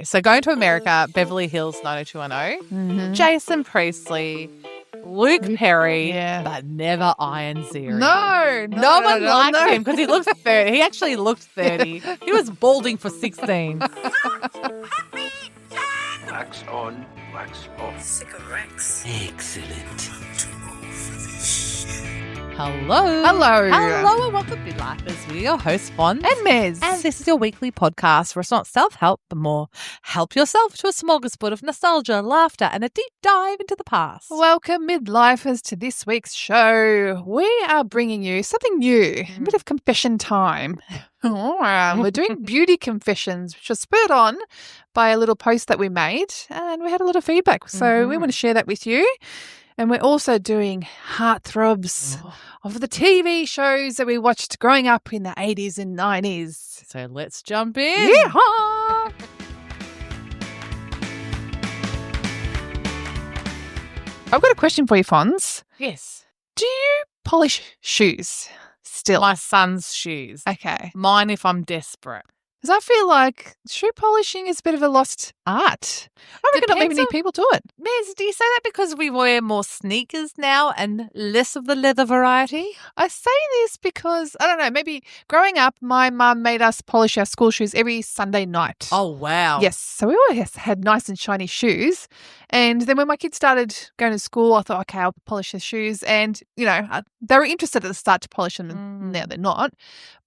So going to America, Beverly Hills 90210, Jason Priestley, Luke Perry, but never Ian Ziering. No one liked him because he looked 30. He actually looked 30. He was balding for 16. Wax on, wax off. Cigarettes. Excellent. Hello, and welcome to Midlifers. We're your hosts, Fonz and Mez. And this is your weekly podcast where it's not self-help, but more help yourself to a smorgasbord of nostalgia, laughter, and a deep dive into the past. Welcome, Midlifers, to this week's show. We are bringing you something new, a bit of confession time. We're doing Beauty Confessions, which was spurred on by a little post that we made, and we had a lot of feedback. So we want to share that with you. And we're also doing Heartthrobs of the TV shows that we watched growing up in the 80s and 90s. So let's jump in. Yeehaw! I've got a question for you, Fonz. Yes. Do you polish shoes still? My son's shoes. Okay. Mine if I'm desperate. Because I feel like shoe polishing is a bit of a lost art. I reckon not many people do it. Mez, do you say that because we wear more sneakers now and less of the leather variety? I say this because, I don't know, maybe growing up, my mum made us polish our school shoes every Sunday night. Oh, wow. Yes. So we always had nice and shiny shoes. And then when my kids started going to school, I thought, okay, I'll polish their shoes. And, you know, they were interested at the start to polish them, and now they're not.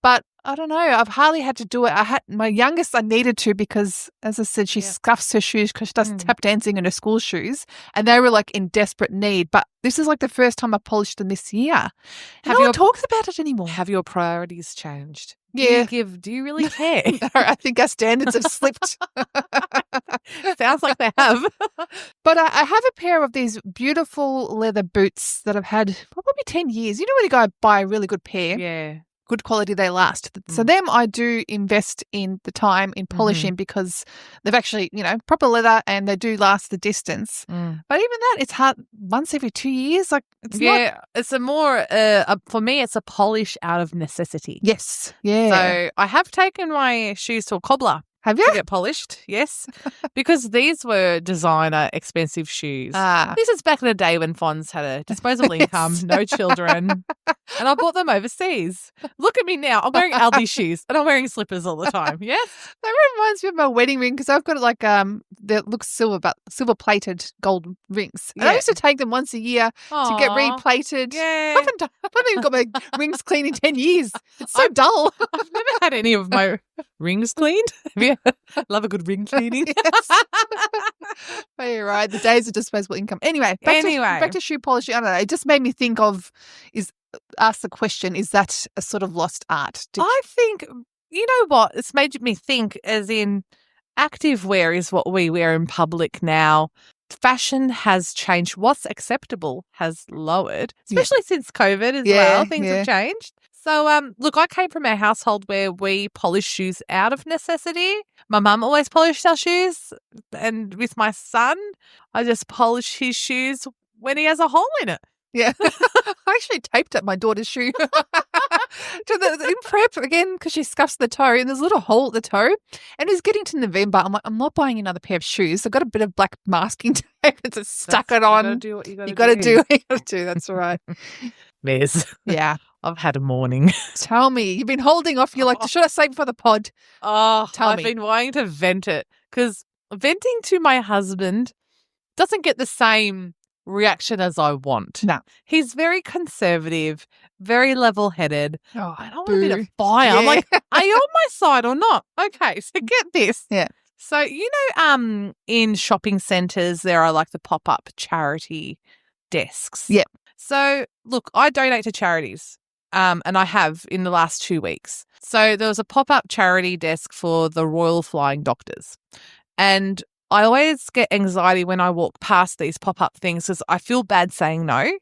But I don't know. I've hardly had to do it. My youngest, I needed to because, as I said, she scuffs her shoes because she does tap dancing in her school shoes, and they were like in desperate need. But this is like the first time I polished them this year. No one talks about it anymore. Have your priorities changed? Yeah. Do you really care? No, I think our standards have slipped. Sounds like they have. But I have a pair of these beautiful leather boots that I've had for probably 10 years. You know when you go buy a really good pair? Yeah. Good quality, they last. So them I do invest in the time in polishing because they've actually, you know, proper leather and they do last the distance. But even that, it's hard once every 2 years. Like it's not. It's a more, for me, it's a polish out of necessity. Yes. Yeah. So I have taken my shoes to a cobbler. Have you? To get polished, yes. Because these were designer expensive shoes. This is back in the day when Fonz had a disposable income, no children, and I bought them overseas. Look at me now. I'm wearing Aldi shoes and I'm wearing slippers all the time, yes? That reminds me of my wedding ring because I've got like that looks silver, but silver-plated gold rings. And I used to take them once a year to get replated. Yeah. I haven't even got my rings cleaned in 10 years. It's so dull. I've never had any of my rings cleaned. Have you? Love a good ring cleaning. Yes. Oh, you're right. The days of disposable income. Anyway, back to shoe polishing. I don't know. It just made me think of ask the question, is that a sort of lost art? I think, you know what? It's made me think as in active wear is what we wear in public now. Fashion has changed. What's acceptable has lowered, especially since COVID as well. Things have changed. So, look, I came from a household where we polish shoes out of necessity. My mum always polished our shoes. And with my son, I just polish his shoes when he has a hole in it. Yeah. I actually taped up my daughter's shoe in prep again because she scuffs the toe and there's a little hole at the toe. And it's getting to November. I'm like, I'm not buying another pair of shoes. I've got a bit of black masking tape and just stuck it on. You got to do what you got to do. You got to do what you got to do. That's right. Miz. Yeah. I've had a morning. Tell me. You've been holding off. You're like, should I save it for the pod? I've been wanting to vent it because venting to my husband doesn't get the same reaction as I want. No. He's very conservative, very level-headed. Oh, I don't want a bit of fire. I'm like, are you on my side or not? Okay, so get this. Yeah. So, you know, in shopping centres, there are like the pop-up charity desks. Yeah. So, look, I donate to charities. And I have in the last 2 weeks. So there was a pop-up charity desk for the Royal Flying Doctors. And I always get anxiety when I walk past these pop-up things because I feel bad saying no. And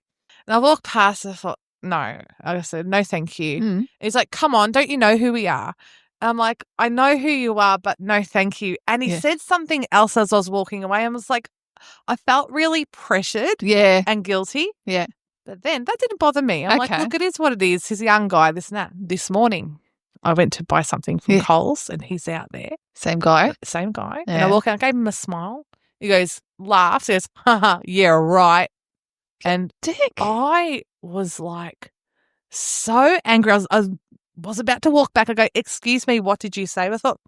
I walked past and I thought, no. I said, no, thank you. He's like, come on, don't you know who we are? And I'm like, I know who you are, but no, thank you. And he said something else as I was walking away. I was like, I felt really pressured and guilty. Yeah. But then that didn't bother me. I'm like, look, it is what it is. He's a young guy, this and that. This morning, I went to buy something from Yeah. Coles and he's out there. Same guy. Same guy. And Yeah. I walk out, I gave him a smile. He goes, laughs, he goes, haha, yeah, right. And Dick. I was like so angry. I was about to walk back. I go, excuse me, what did you say? I thought,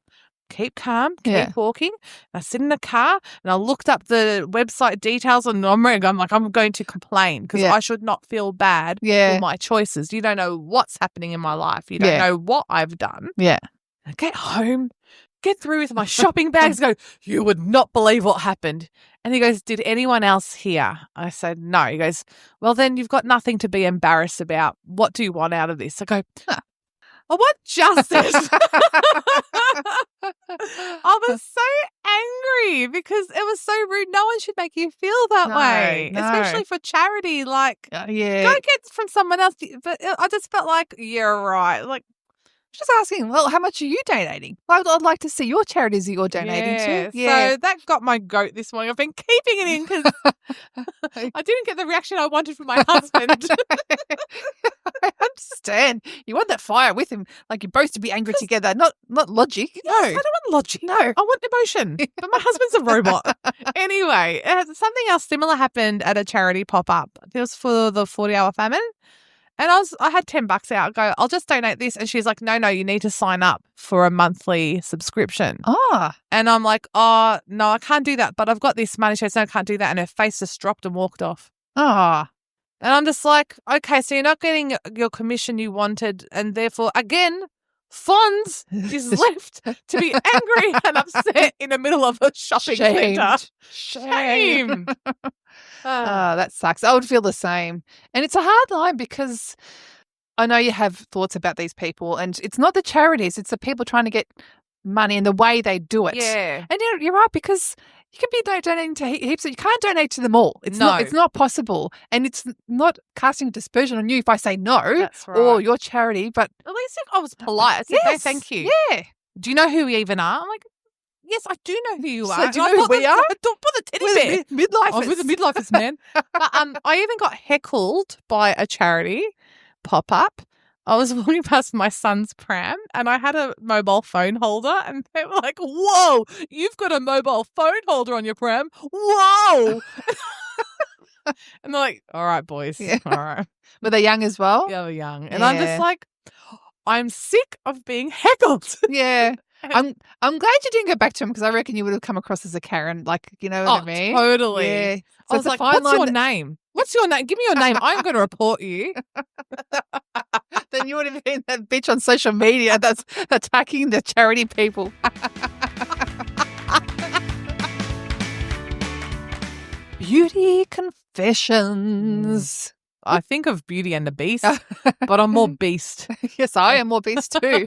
keep calm, keep walking. And I sit in the car and I looked up the website details and I'm like, I'm going to complain because I should not feel bad for my choices. You don't know what's happening in my life. You don't know what I've done. Yeah. I get home, get through with my shopping bags, go, you would not believe what happened. And he goes, did anyone else hear? I said, no. He goes, well, then you've got nothing to be embarrassed about. What do you want out of this? I go, I want justice. I was so angry because it was so rude. No one should make you feel that way, especially for charity. Like, go get from someone else. But I just felt like, yeah, right. Like, just asking, well, how much are you donating? I'd like to see your charities that you're donating to. Yeah. So that got my goat this morning. I've been keeping it in because I didn't get the reaction I wanted from my husband. I understand. You want that fire with him, like you're both to be angry together, not logic. No. I don't want logic. No. I want emotion. But my husband's a robot. Anyway, something else similar happened at a charity pop-up. It was for the 40-hour famine. And I had $10 out. I go, I'll just donate this. And she's like, no, you need to sign up for a monthly subscription. Ah. And I'm like, oh, no, I can't do that. But I've got this money. She goes, no, I can't do that. And her face just dropped and walked off. Ah. And I'm just like, okay, so you're not getting your commission you wanted. And therefore, again, Fonz is left to be angry and upset in the middle of a shopping centre. Shame. That sucks. I would feel the same. And it's a hard line because I know you have thoughts about these people and it's not the charities, it's the people trying to get money and the way they do it. Yeah. And you're right because you can be donating to heaps. You can't donate to them all. It's not possible. And it's not casting dispersion on you if I say no. That's right. Or your charity. But at least I was polite. I said, no, thank you. Yeah. Do you know who we even are? I'm like, yes, I do know who you are. So do you know who we are? Don't put the teddy bear. Midlifers. I'm with the Midlifers, man. But, I even got heckled by a charity pop-up. I was walking past my son's pram and I had a mobile phone holder and they were like, whoa, you've got a mobile phone holder on your pram. Whoa. And they're like, all right, boys. Yeah. All right. Were they young as well? Yeah, they're young. And I'm just like, I'm sick of being heckled. Yeah. I'm glad you didn't go back to him because I reckon you would have come across as a Karen, like, you know what I mean? Totally. Yeah. I was like, what's your name? What's your name? Give me your name. I'm going to report you. Then you would have been that bitch on social media that's attacking the charity people. Beauty Confessions. I think of Beauty and the Beast, but I'm more Beast. Yes, I am more Beast too.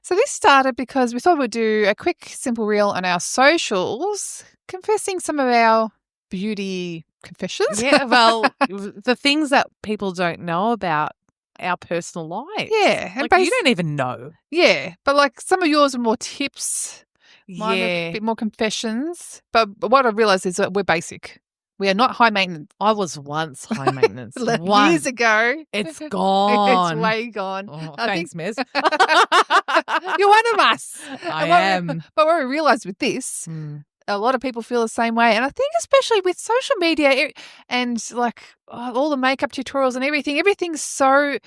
So this started because we thought we'd do a quick, simple reel on our socials, confessing some of our beauty confessions. Yeah, well, the things that people don't know about our personal lives. Yeah. Like, you don't even know. Yeah, but like some of yours are more tips. Mine are a bit more confessions. But what I realised is that we're basic. We are not high maintenance. I was once high maintenance. Years ago. It's gone. It's way gone. Oh, thanks, Miz. You're one of us. I am. But what we realised with this, a lot of people feel the same way. And I think especially with social media and like all the makeup tutorials and everything's so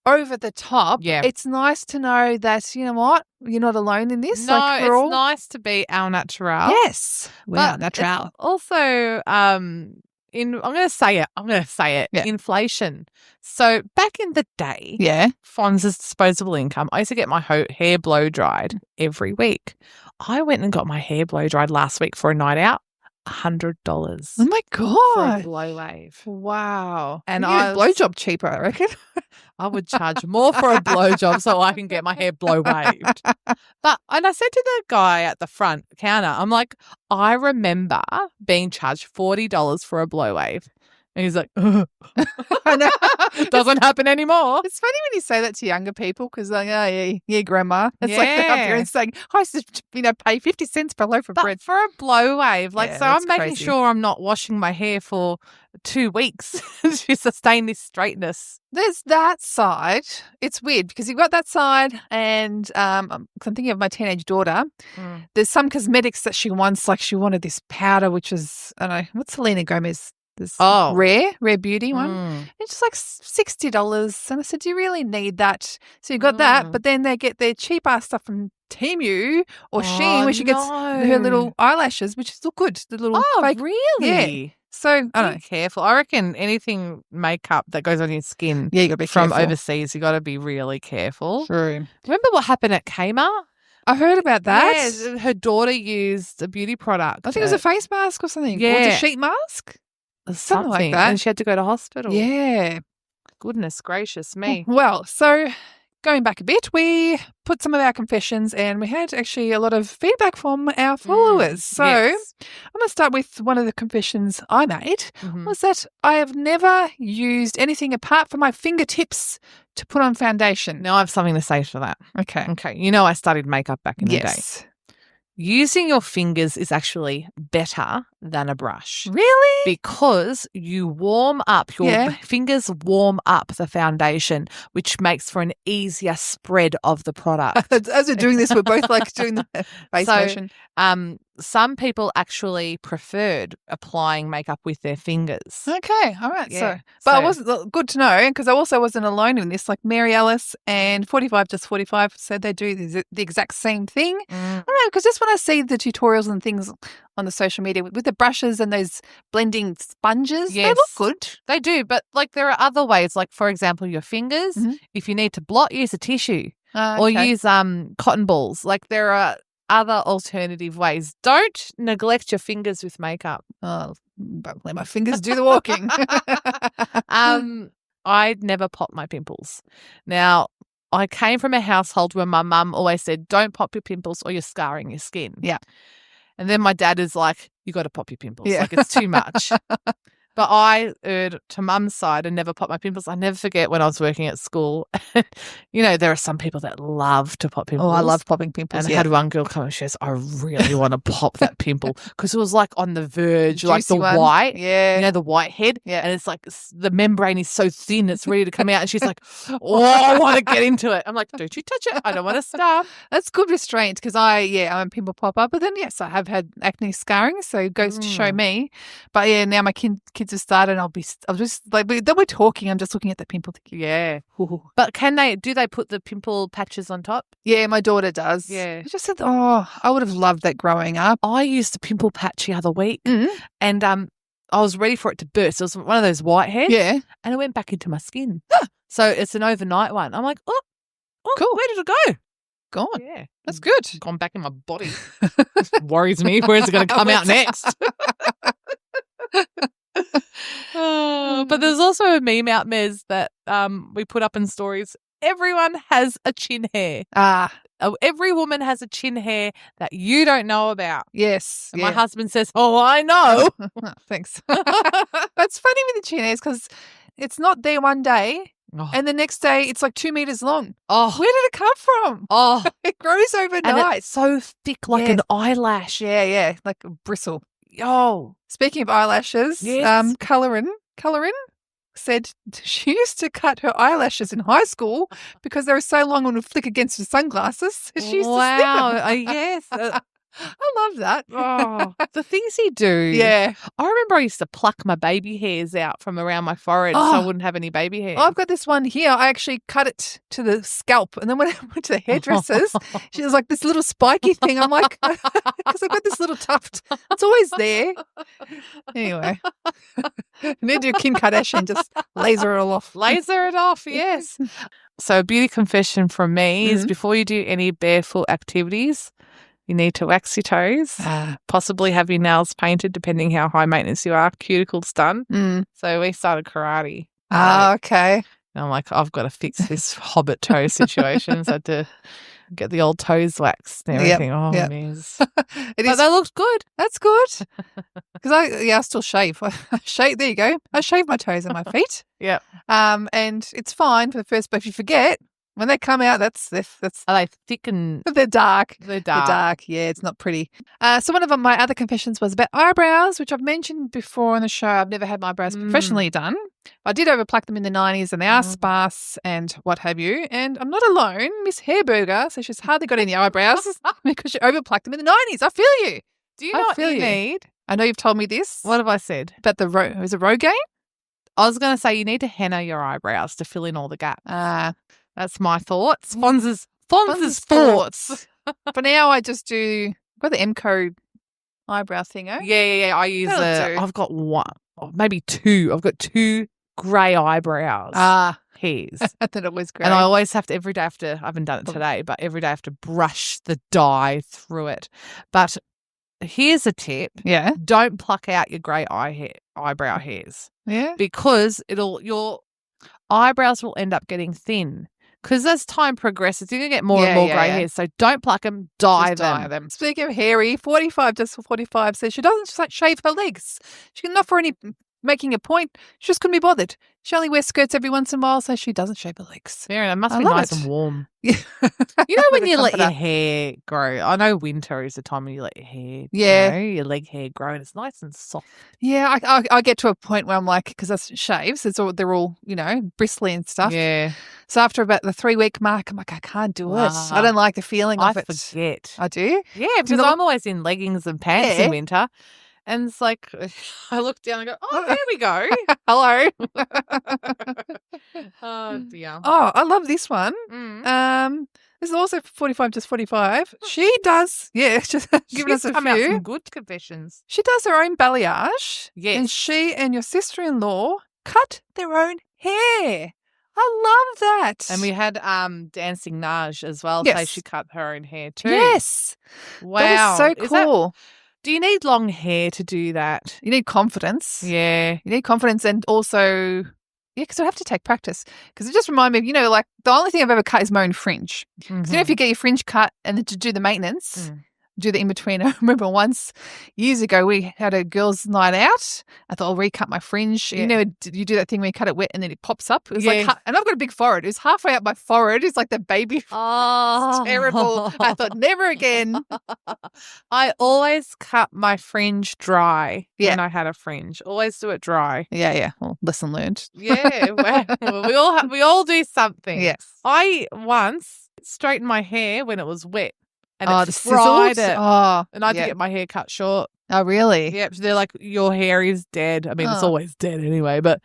over the top. Yeah. It's nice to know that, you know what, you're not alone in this. No, like, it's nice to be au natural. Yes. Well, natural. Also, I'm going to say it. Yeah. Inflation. So back in the day, Fonz's disposable income, I used to get my hair blow dried every week. I went and got my hair blow dried last week for a night out. $100. Oh my God. For a blow wave. Wow. And I blowjob cheaper, I reckon. I would charge more for a blowjob so I can get my hair blow waved. And I said to the guy at the front counter, I'm like, I remember being charged $40 for a blow wave. And he's like, ugh. I know. Doesn't happen anymore. It's funny when you say that to younger people because like, oh, yeah, grandma. It's like our parents saying, I used to, pay 50 cents for a loaf of But bread. for a blow wave, so that's I'm making crazy. sure I'm not washing my hair for 2 weeks to sustain this straightness. There's that side. It's weird because you've got that side and 'cause I'm thinking of my teenage daughter. There's some cosmetics that she wants, like she wanted this powder, which is, I don't know, what's Selena Gomez? This rare beauty one. It's just like $60. And I said, do you really need that? So you got that, but then they get their cheap ass stuff from Temu or Shein where she gets her little eyelashes, which look good. The little fake. Really? Yeah. So I don't know. Be careful. I reckon anything makeup that goes on your skin Yeah, you got to be from careful. overseas, you got to be really careful. True. Remember what happened at Kmart? I heard about that. Yeah, her daughter used a beauty product. I think it was a face mask or something. Yeah. Or it was a sheet mask. Something like that. And she had to go to hospital. Yeah. Goodness gracious me. Well, so going back a bit, we put some of our confessions and we had actually a lot of feedback from our followers. So yes. I'm going to start with one of the confessions I made Mhm. was that I have never used anything apart from my fingertips to put on foundation. Now I have something to say to that. Okay. Okay. I studied makeup back in the day. Yes. Using your fingers is actually better than a brush. Really? Because you warm up, your fingers warm up the foundation, which makes for an easier spread of the product. As we're doing this, we're both like doing the face motion. Some people actually preferred applying makeup with their fingers. Okay, all right. Yeah. But I wasn't good to know because I also wasn't alone in this. Like Mary Alice and 45 Just 45 said they do the exact same thing. I don't know because just when I see the tutorials and things on the social media with the brushes and those blending sponges, they look good. They do, but there are other ways. Like for example, your fingers. Mhm. If you need to blot, use a tissue or Okay. use cotton balls. Like there are other alternative ways. Don't neglect your fingers with makeup. Oh, but let my fingers do the walking. I'd never pop my pimples. Now, I came from a household where my mum always said, don't pop your pimples or you're scarring your skin. Yeah. And then my dad is like, you got to pop your pimples. Yeah. Like it's too much. But I erred to mum's side and never popped my pimples. I never forget when I was working at school. There are some people that love to pop pimples. Oh, I love popping pimples. And I had one girl come and she says, I really want to pop that pimple because it was like on the verge, like the Juicy one. white. Yeah. The white head. Yeah. And it's like the membrane is so thin, it's ready to come out. And she's like, oh, I want to get into it. I'm like, don't you touch it. I don't want to start. That's good restraint because I'm a pimple popper. But then, yes, I have had acne scarring, so it goes to show me. But yeah, now my kids have started and I'll just like, then we're talking, I'm just looking at the pimple. Yeah. But do they put the pimple patches on top? Yeah, my daughter does. Yeah. I just said, I would have loved that growing up. I used the pimple patch the other week and I was ready for it to burst. It was one of those white heads. Yeah. And it went back into my skin. So it's an overnight one. I'm like, oh, cool. Where did it go? Gone. Yeah. That's good. Gone back in my body. Worries me. Where's it going to come out next? But there's also a meme out, Mez, that we put up in stories. Everyone has a chin hair. Every woman has a chin hair that you don't know about. Yes. And my husband says, oh, I know. Thanks. That's funny with the chin hairs because it's not there one day and the next day it's like 2 meters long. Oh. Where did it come from? Oh. It grows overnight. And it's so thick like an eyelash. Yeah, like a bristle. Oh. Speaking of eyelashes, yes. Colourin said she used to cut her eyelashes in high school because they were so long and would flick against her sunglasses. She used to snip them. Yes. I love that. Oh, the things you do. Yeah. I remember I used to pluck my baby hairs out from around my forehead so I wouldn't have any baby hair. I've got this one here. I actually cut it to the scalp. And then when I went to the hairdressers, she was like this little spiky thing. I'm like, because I've got this little tuft. It's always there. Anyway. And then do Kim Kardashian, just laser it all off. Laser it off, yes. So a beauty confession from me is before you do any barefoot activities, you need to wax your toes, possibly have your nails painted, depending how high maintenance you are, cuticles done. So we started karate. Okay. And I'm like, I've got to fix this hobbit toe situation. So I had to get the old toes waxed and everything. Miss. But they looked good. That's good. Because I still shave. I shave. There you go. I shave my toes and my feet. Yeah. And it's fine for the first, but if you forget, when they come out, that's Are they thick and they're dark. they're They're dark? dark. Yeah, it's not pretty. So one of my other confessions was about eyebrows, which I've mentioned before on the show. I've never had my eyebrows professionally done. I did overpluck them in the 90s and they are sparse and what have you. And I'm not alone. Miss Hairburger says she's hardly got any eyebrows because she overplucked them in the 90s. I feel you. Do you know what you need? I know you've told me this. What have I said? About the was it Rogaine? I was going to say you need to henna your eyebrows to fill in all the gaps. That's my thoughts. Fonz's thoughts. For now, I just do. I've got the MCO eyebrow thinger. Yeah. I use That'll do. I've got one, maybe two. I've got two grey eyebrows. Hairs. Then it was great. And I always have to, every day I haven't done it today, but every day I have to brush the dye through it. But here's a tip. Yeah. Don't pluck out your grey eyebrow hairs Yeah. because your eyebrows will end up getting thin. Because as time progresses, you're going to get more and more grey hairs. So don't pluck them, dye them. Speaking of hairy, 45 says she doesn't shave her legs. She can not for any making a point. She just couldn't be bothered. She only wears skirts every once in a while, so she doesn't shave her legs. Fair enough. It must I be love nice it. and warm. Yeah. You know when With a you let your comforter. hair grow? I know winter is the time when you let your hair your leg hair grow and it's nice and soft. Yeah, I get to a point where I'm like, because that's shaves, they're all, bristly and stuff. Yeah. So after about the 3-week mark, I'm like, I can't do it. I don't like the feeling of it. Forget. I do? Yeah, because I'm always in leggings and pants in winter. And it's like, I look down and go, oh, there we go. Hello. Oh, dear. Oh, I love this one. Mm. This is also 45 to 45. She does, just giving us a come out few. some good confessions. She does her own balayage. Yes. And she and your sister-in-law cut their own hair. I love that. And we had Dancing Naj as well say she cut her own hair too. Yes. Wow. That is so cool. Do you need long hair to do that? You need confidence. Yeah. You need confidence and also, because I have to take practice. Because it just reminded me of, like, the only thing I've ever cut is my own fringe. Because if you get your fringe cut and then to do the maintenance, do the in-between. I remember once, years ago, we had a girls' night out. I thought I'll recut my fringe. Yeah. You do that thing where you cut it wet and then it pops up. It was like, and I've got a big forehead. It was halfway up my forehead. It's like the baby. Oh. It's terrible. I thought, never again. I always cut my fringe dry when Yeah. I had a fringe. Always do it dry. Yeah. Well, lesson learned. Yeah. Well, we all do something. Yes. I once straightened my hair when it was wet. And the it fried sizzles? it. Oh, And I had to get my hair cut short. Oh, really? Yep. So they're like, your hair is dead. I mean, it's always dead anyway, but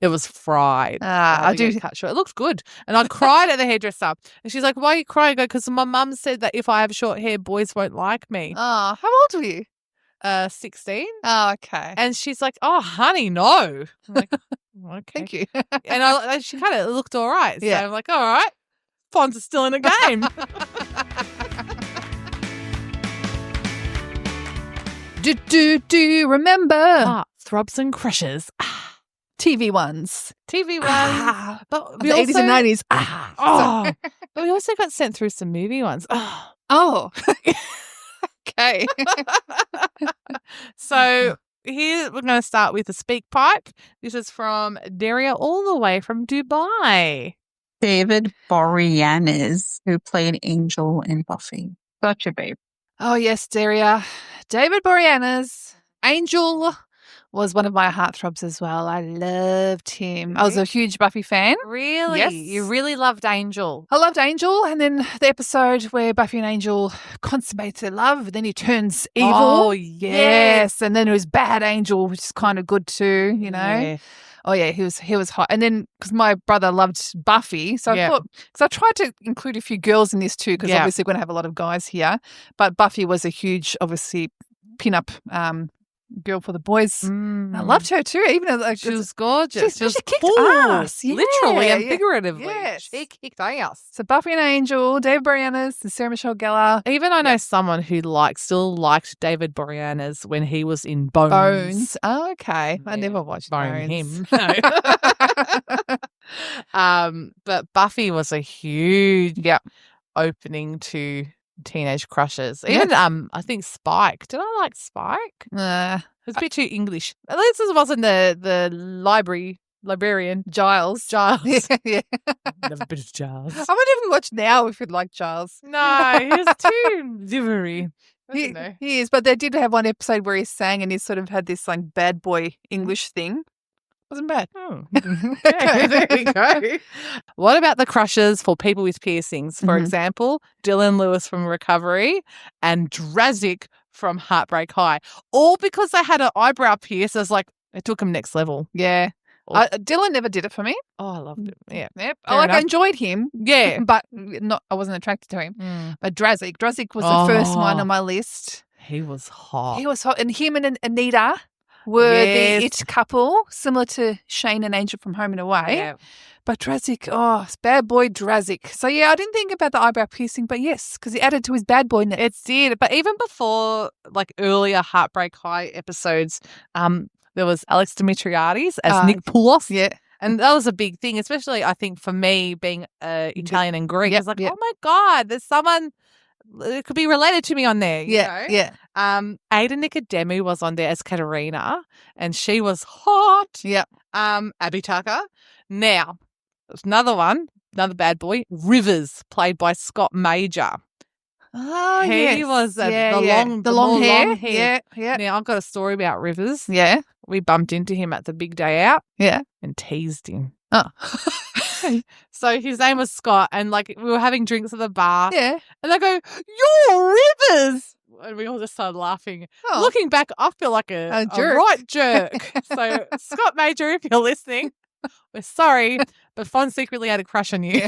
it was fried. I do. Cut short. It looked good. And I cried at the hairdresser. And she's like, why are you crying? I go, because my mum said that if I have short hair, boys won't like me. Oh, how old were you? 16. Oh, okay. And she's like, oh, honey, no. I'm like, okay. Thank you. And she kind of looked all right. So Yeah. I'm like, all right. Fonz is still in the game. Do you remember Heartthrobs and crushes. TV ones? TV ones. But The 80s and 90s. But we also got sent through some movie ones. Oh. Okay. So here we're going to start with a speak pipe. This is from Daria all the way from Dubai. David Boreanaz, who played Angel in Buffy. Such a babe. Oh, yes, Daria. David Boreanaz. Angel was one of my heartthrobs as well. I loved him. I was a huge Buffy fan. Really? Yes. You really loved Angel. I loved Angel, and then the episode where Buffy and Angel consummates their love, then he turns evil. Oh, yes. And then it was Bad Angel, which is kind of good too, Yeah. Oh, yeah, he was hot. And then, because my brother loved Buffy, so I thought, because I tried to include a few girls in this too, because obviously we're going to have a lot of guys here. But Buffy was a huge, obviously, pin-up girl for the boys. I loved her too, even though She was gorgeous. She kicked cool. ass. Yeah, Literally and yeah. figuratively. Yes. She kicked ass. So Buffy and Angel, David Boreanaz, and Sarah Michelle Gellar. Even I know someone who still liked David Boreanaz when he was in Bones. Bones. Oh, okay. I Yeah. never watched Bone Bones. him. No. But Buffy was a huge opening to teenage crushes. Even I think Spike. Did I like Spike? was a bit too English. At least this wasn't the librarian. Giles. Giles. Yeah. Love a bit of Giles. I wonder if we watch now if we'd like Giles. No, he's too livery. He is, but they did have one episode where he sang and he sort of had this like bad boy English thing. Wasn't bad. Oh. Okay, there we go. What about the crushes for people with piercings? For example, Dylan Lewis from Recovery and Drazik from Heartbreak High. All because they had an eyebrow pierce. It took them next level. Yeah. Or- Dylan never did it for me. Oh, I loved it. Yeah. Yep. Fair I enough. enjoyed him. Yeah. But I wasn't attracted to him. But Drazik was the first one on my list. He was hot. He was hot. And him and Anita were Yes. the it couple, similar to Shane and Angel from Home and Away. Yeah. But Drazik, it's bad boy Drazik. So, yeah, I didn't think about the eyebrow piercing, but yes, because he added to his bad boyness. It did. But even before, earlier Heartbreak High episodes, there was Alex Dimitriades as Nick Poulos. Yeah. And that was a big thing, especially, I think, for me being Italian and Greek. Yep, It's like, yep. oh, my God, there's someone that could be related to me on there. You know? Yeah. Ada Nicodemu was on there as Katerina, and she was hot. Yeah. Abby Tucker. Now, there's another one, another bad boy, Rivers, played by Scott Major. Oh, He was the long more hair. long hair. Yeah. Now, I've got a story about Rivers. Yeah. We bumped into him at the big day out Yeah. and teased him. Oh. So his name was Scott, and we were having drinks at the bar. Yeah. And I go, "You're Rivers!" And we all just started laughing. Oh. Looking back, I feel like a jerk. right jerk. So, Scott Major, if you're listening, we're sorry, but Fonz secretly had a crush on you.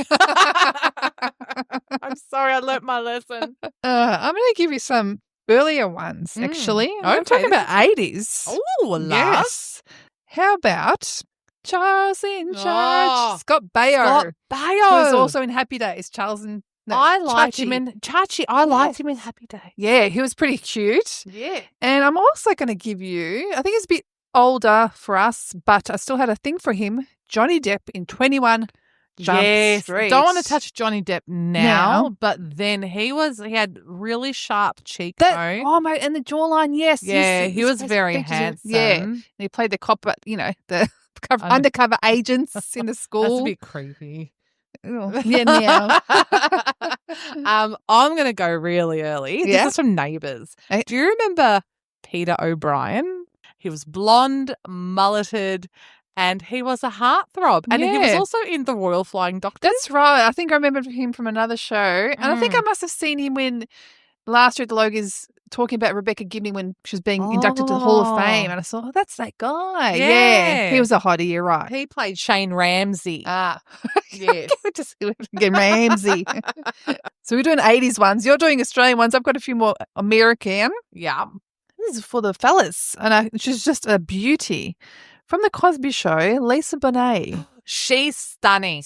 I'm sorry, I learnt my lesson. I'm going to give you some earlier ones, actually. I'm Okay, talking about 80s. Oh, Yes. How about Charles in Charge? Oh, Scott Baio. Scott Baio. Who's also in Happy Days. Charles and I liked Chachi. him in Chachi. I liked Yes. him in Happy Day. Yeah, he was pretty cute. Yeah. And I'm also going to give you, I think it's a bit older for us, but I still had a thing for him, Johnny Depp in 21 Jump Street. Don't want to touch Johnny Depp now, but then he had really sharp cheekbones. Oh, my, and the jawline, yes. Yeah, yes, he was yes, very pictures of- handsome. Yeah, and he played the cop, but, the undercover agents in the school. That's a bit creepy. Oh, yeah, meow. I'm going to go really early. Yeah. This is from Neighbours. Eh? Do you remember Peter O'Brien? He was blonde, mulleted, and he was a heartthrob. And he was Yeah. also in The Royal Flying Doctor. That's right. I think I remember him from another show. And I think I must have seen him when last year at the Logies talking about Rebecca Gibney when she was being inducted to the Hall of Fame. And I thought, that's that guy. Yeah. He was a hottie, you're right. He played Shane Ramsey. Ah. Yes. Just again, Ramsey. So we're doing 80s ones. You're doing Australian ones. I've got a few more American. Yeah. This is for the fellas. And she's just a beauty. From The Cosby Show, Lisa Bonet. She's stunning.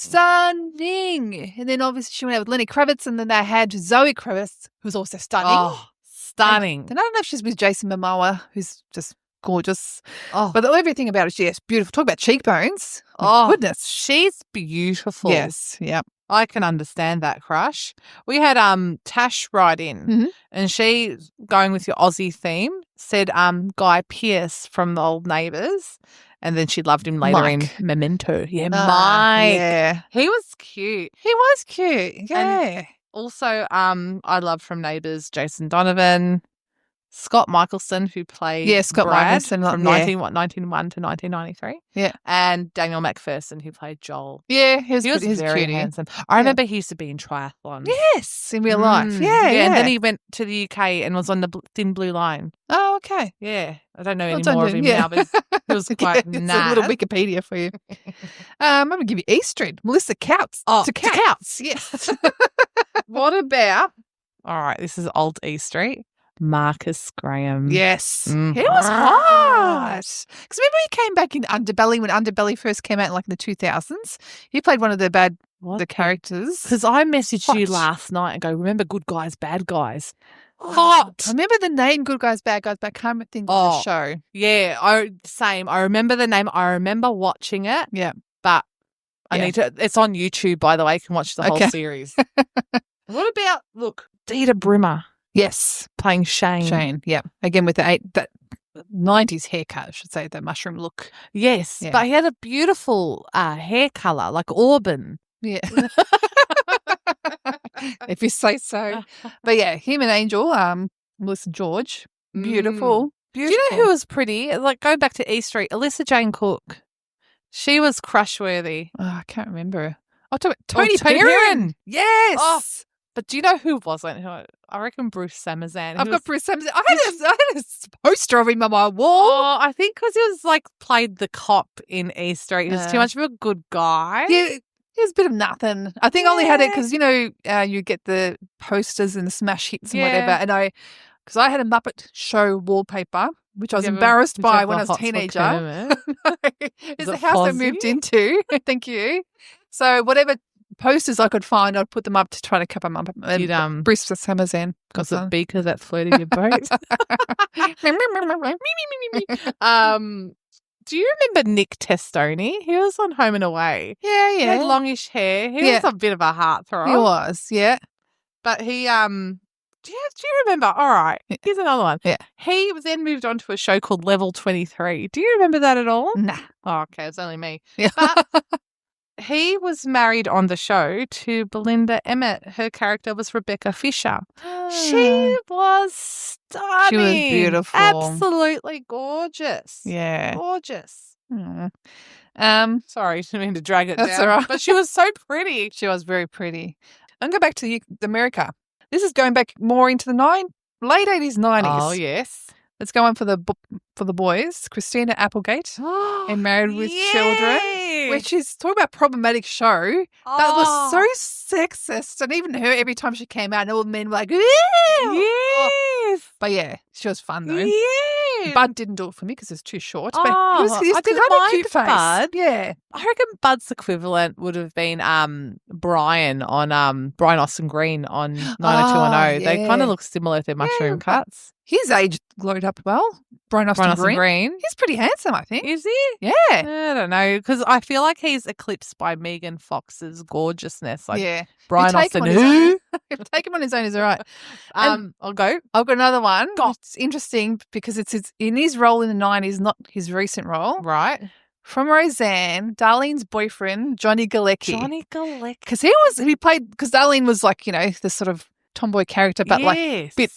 Stunning. And then obviously she went out with Lenny Kravitz, and then they had Zoe Kravitz, who's also stunning. Oh, stunning. And I don't know if she's with Jason Momoa, who's just gorgeous. Oh, But everything about her, yes, beautiful. Talk about cheekbones. Oh, Goodness. she's beautiful. Yes. Yep. I can understand that crush. We had Tash write in, and she, going with your Aussie theme, said Guy Pearce from the Old Neighbours, and then she loved him later in Mike. Memento. Yeah, Mike. Yeah. He was cute. He was cute. Yeah. Also, I love from Neighbours Jason Donovan, Scott Michelson, who played Scott Brad Michelson, from yeah. 1991 to 1993. Yeah. And Daniel McPherson, who played Joel. Yeah, he was very cutie. handsome. I remember he used to be in triathlon. Yes, in real life. Yeah. And then he went to the UK and was on the Thin Blue Line. Oh, okay. Yeah. I don't know Well any done, more of Jen. him Yeah. now, but he was quite It's a naff. little Wikipedia for you. I'm going to give you E Street. Melissa Couts. Oh, to to Couts. Yes. What about? All right, this is Old E Street. Marcus Graham. Yes. Mhm. He was hot. Because remember he came back in Underbelly when Underbelly first came out in the 2000s? He played one of the characters. Because I messaged you Hot. last night and go, remember Good Guys, Bad Guys? Hot. I remember the name Good Guys, Bad Guys, but I can't think of the show. Yeah, same. I remember the name. I remember watching it. Yeah. But I Yeah. need to. It's on YouTube, by the way. You can watch the whole Okay. series. What about, Dita Brimmer Yes. playing Shane? Shane. Yeah. Again with the 90s haircut, I should say, the mushroom look. Yes, Yeah. but he had a beautiful hair colour, like auburn. Yeah. If you say so. But yeah, him and Angel, Melissa George, beautiful. Do you know who was pretty? Like, going back to E Street, Alyssa Jane Cook. She was crush-worthy. Oh, I can't remember. Oh, Tony Tony Perrin. Perrin. Yes. Oh, but do you know who wasn't? I reckon Bruce Samazan. I've got Bruce Samazan. I had a poster of him on my wall. Oh, I think because he was like played the cop in E Street. He was too much of a good guy. Yeah, he was a bit of nothing. I think I only had it because, you get the posters and the smash hits and whatever. Because I had a Muppet Show wallpaper, which I was embarrassed by when I was a teenager. It's the house I moved into. Thank you. So whatever posters I could find, I'd put them up to try to cover them up. Bruce Samazan. Was it Beaker that floated your boat? Do you remember Nick Testoni? He was on Home and Away. Yeah. He had longish hair. He was a bit of a heartthrob. He was, yeah. But he do you remember? All right, here's another one. Yeah. He then moved on to a show called Level 23. Do you remember that at all? Nah. Oh, okay, it's only me. Yeah. But he was married on the show to Belinda Emmett. Her character was Rebecca Fisher. She was stunning. She was beautiful. Absolutely gorgeous. Yeah. Gorgeous. Sorry, didn't mean to drag it that's down. all right. But she was so pretty. She was very pretty. And go back to America. This is going back more into the late 80s, 90s. Oh, yes. Let's go on for the boys. Christina Applegate and Married with Children, which is, talk about problematic show. That was so sexist. And even her, every time she came out, and all the men were like, "Ew!" Yes. But yeah, she was fun though. Yeah. Bud didn't do it for me because it was too short. But Oh, he I was didn't kind of mind cute face. Bud. Yeah. I reckon Bud's equivalent would have been Brian on Brian Austin Green on 90210. They kind yeah. of look similar with their mushroom but cuts. His age glowed up well. Brian Austin Green. Green. He's pretty handsome, I think. Is he? Yeah. I don't know, because I feel like he's eclipsed by Megan Fox's gorgeousness. Like yeah. Brian If you Austin. take him on his own- if you take him on his own, he's all right. I'll go. I've got another one. It's interesting because it's in his role in the 90s, not his recent role. Right. From Roseanne, Darlene's boyfriend, Johnny Galecki. Johnny Galecki. Because he played, because Darlene was like, the sort of tomboy character, but like bit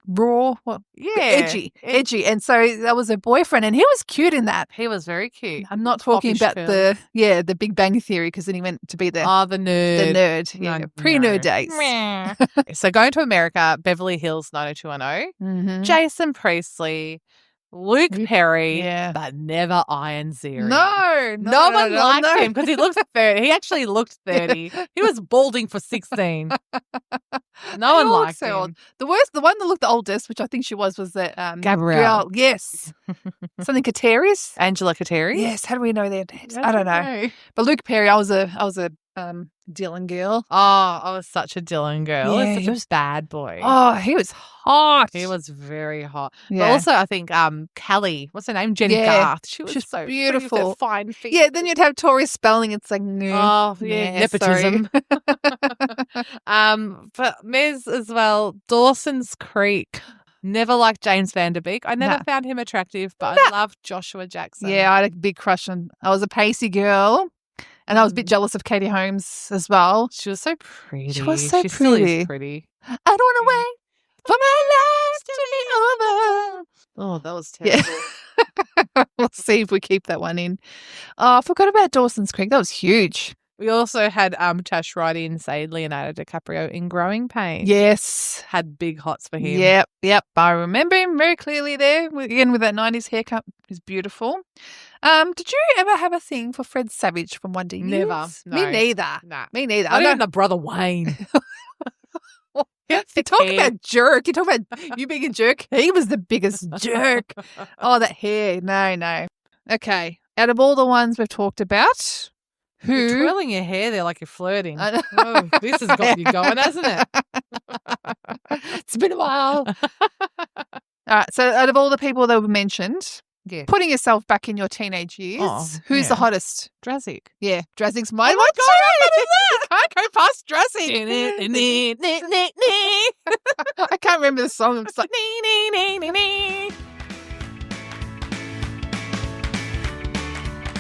raw, edgy. And so that was her boyfriend, and he was cute in that. He was very cute. I'm not talking Foppish about curls. the Big Bang Theory, because then he went to be the the nerd. Yeah, No, pre-nerd no. days. So going to America, Beverly Hills 90210, Mhm. Jason Priestley, Luke Perry, Yeah. but never Ian Ziering. No one liked him because he looked 30. He actually looked 30. He was balding for 16. No They one all look liked so him. old. The one that looked the oldest, which I think she was that Gabrielle. Yes. Something Kateris. Angela Kateri? Yes. How do we know their names? I don't know. But Luke Perry, I was a Dylan girl. Oh, I was such a Dylan girl. Yeah, He was such a bad boy. Oh, he was hot. He was very hot. Yeah. But also, I think Callie, what's her name? Jenny Yeah. Garth. She was She's so beautiful. Pretty with her fine feet. Yeah, then you'd have Tori Spelling. It's like, Oh, yeah, nepotism. But Mez as well, Dawson's Creek. Never liked James Vanderbeek. I never found him attractive, but I loved Joshua Jackson. Yeah, I had a big crush on. I was a pacey girl, and I was a bit jealous of Katie Holmes as well. She was so pretty. She was so She still pretty. is pretty. I don't want to wait for my life to be over. Oh, that was terrible. Yeah. Let's see if we keep that one in. Oh, I forgot about Dawson's Creek. That was huge. We also had Tash Riley and say Leonardo DiCaprio in Growing Pains. Yes. Had big hots for him. Yep. I remember him very clearly there. Again, with that 90s haircut. He's beautiful. Did you ever have a thing for Fred Savage from Wonder Years? Never. No. Me neither. Nah. Me neither. I don't know brother Wayne. You talk about jerk. You talk about you being a jerk. He was the biggest jerk. Oh, that hair. No. Okay. Out of all the ones we've talked about, You're who? twirling your hair there like you're flirting. I know. Oh, this has got you going, hasn't it? It's been a while. All right. So, out of all the people that were mentioned, Yeah. putting yourself back in your teenage years, Oh, who's the yeah. hottest? Drazik. Yeah, Drazik's mine. Oh my What? God, what is I can't go past Drazik. I can't remember the song. It's like,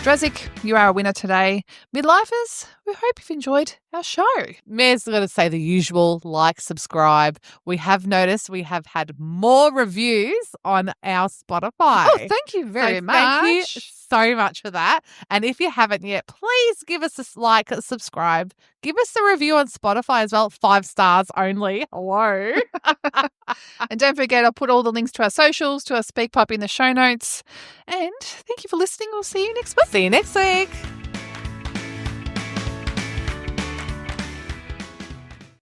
Drezik, you are a winner today. Midlifers, we hope you've enjoyed our show. Mare's got to say the usual, like, subscribe. We have noticed we have had more reviews on our Spotify. Oh, thank you very much. Thank you so much for that. And if you haven't yet, please give us a like, subscribe. Give us a review on Spotify as well. 5 stars only. Hello. And don't forget, I'll put all the links to our socials, to our Speak Pop in the show notes. And thank you for listening. We'll see you next week. See you next week.